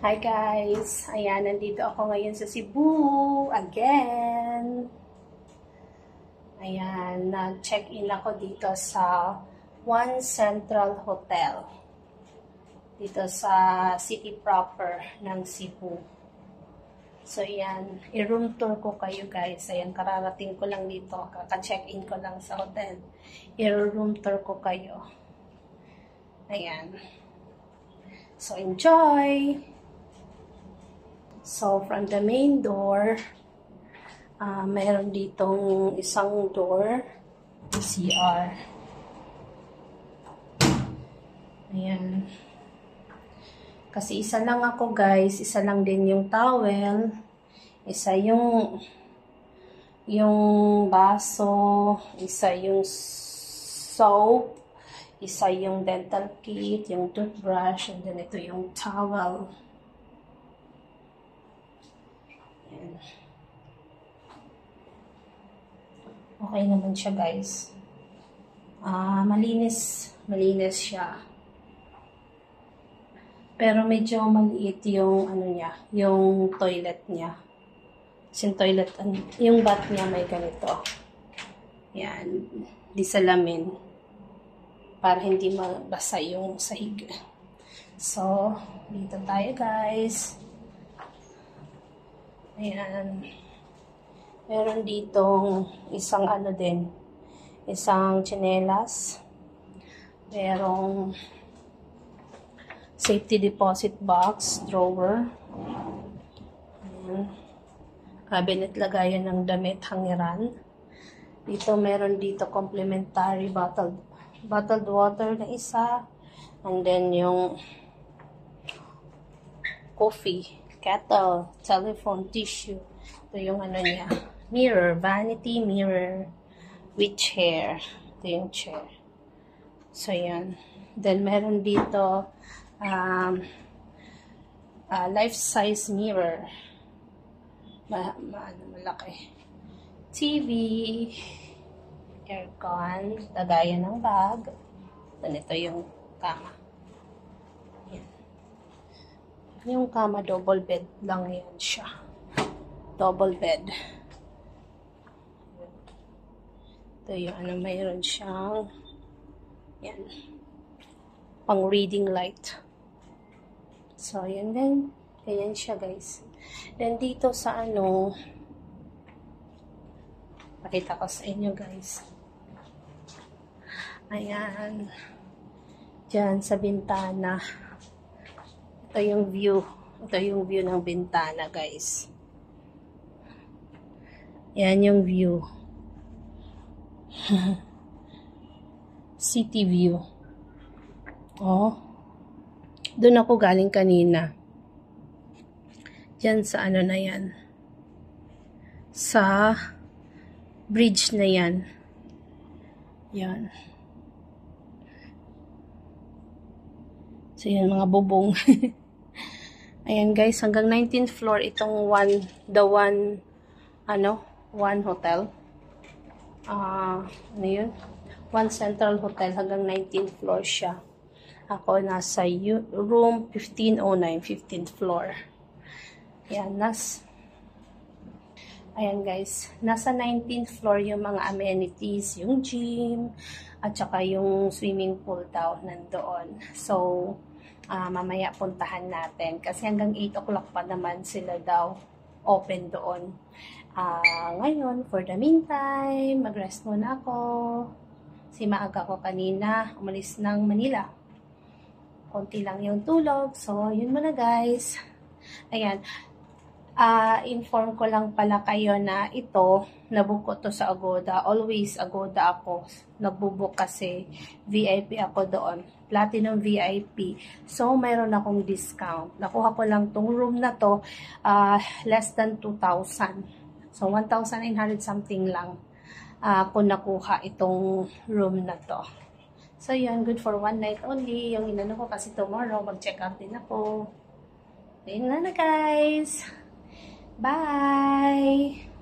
Hi guys! Ayan, nandito ako ngayon sa Cebu again. Ayan, nag-check-in ako dito sa One Central Hotel. Dito sa city proper ng Cebu. So ayan, i-room tour ko kayo guys. Ayan, kararating ko lang dito. Kaka-check-in ko lang sa hotel. I-room tour ko kayo. Ayan. So enjoy! So, from the main door, mayroon ditong isang door, CR. Ayan. Kasi isa lang ako guys, isa lang din yung towel, isa yung baso, isa yung soap, isa yung dental kit, yung toothbrush, and then ito yung towel. Okay naman siya guys. Malinis siya. Pero medyo maliit yung ano niya, yung toilet niya. Yung toilet, yung bath niya may ganito. Yan, di salamin. Para hindi mabasa yung sahig. So, dito tayo guys. Ayan. Meron ditong isang ano din. Isang tsinelas. Merong safety deposit box, drawer. Ayan. Cabinet lagayan ng damit, hangiran. Dito meron dito complimentary bottled water na isa. And then yung coffee, kettle, telephone, tissue. Ito yung ano niya. Mirror, vanity mirror with chair. Ito yung chair. So, yan. Then, meron dito life-size mirror. Malaki. TV, aircon, lagayan ng bag. Then, ito yung kama. Yan. Yung kama, double bed lang yan siya. Double bed. Ito yung ano, mayroon siyang yan, pang reading light. So, yan din. Ganyan siya guys. Then dito sa ano, pakita ko sa inyo guys. Ayan. Diyan sa bintana. Ito yung view. Ito yung view ng bintana guys. Yan yung view. City view. Oh. Doon ako galing kanina. Diyan sa ano na yan. Sa bridge na yan. Yan. So yan mga bubong. Ayan guys, hanggang 19th floor itong One Hotel. Ano yun? One Central Hotel. Hanggang 19th floor siya. Ako nasa room 1509, 15th floor. Ayan, ayan guys. Nasa 19th floor yung mga amenities, yung gym, at saka yung swimming pool daw nandoon. So, mamaya puntahan natin. Kasi hanggang 8 o'clock pa naman sila daw open doon. Ngayon, for the meantime, mag-rest muna ako. Kasi maaga ko kanina, umalis ng Manila. Konti lang yung tulog. So, yun muna guys. Ayan. Inform ko lang pala kayo na ito, nabook ko to sa Agoda. Always Agoda ako. Nagbubook kasi VIP ako doon. Platinum VIP. So, mayroon akong discount. Nakuha ko lang tong room na to, less than 2,000. So, 1,900 something lang kung nakuha itong room na to. So, yun. Good for one night only. Yung inano ko kasi tomorrow, mag-check out din ako. Ayun na guys. Bye!